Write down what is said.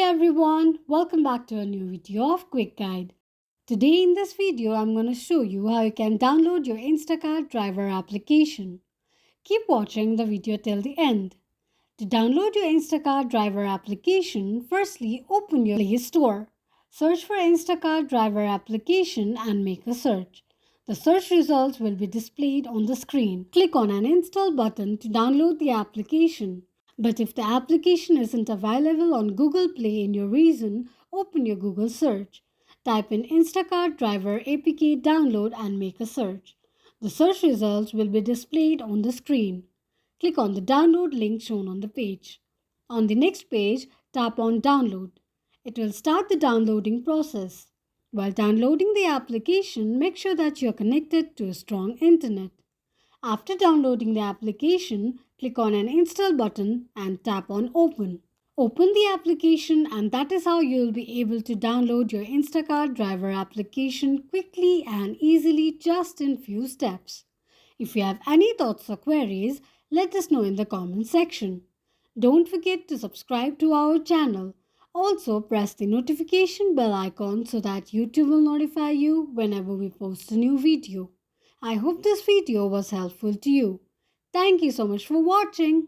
Everyone, welcome back to a new video of Quick Guide. Today in this video, I'm going to show you how you can download your Instacart driver application. Keep watching the video till the end. To download your Instacart driver application, firstly open your Play Store. Search for Instacart driver application and make a search. The search results will be displayed on the screen. Click on an install button to download the application. But if the application isn't available on Google Play in your region, open your Google search. Type in Instacart driver APK download and make a search. The search results will be displayed on the screen. Click on the download link shown on the page. On the next page, tap on download. It will start the downloading process. While downloading the application, make sure that you are connected to a strong internet. After downloading the application, click on an install button and tap on open. Open the application and that is how you will be able to download your Instacart driver application quickly and easily just in few steps. If you have any thoughts or queries, let us know in the comment section. Don't forget to subscribe to our channel. Also press the notification bell icon so that YouTube will notify you whenever we post a new video. I hope this video was helpful to you. Thank you so much for watching.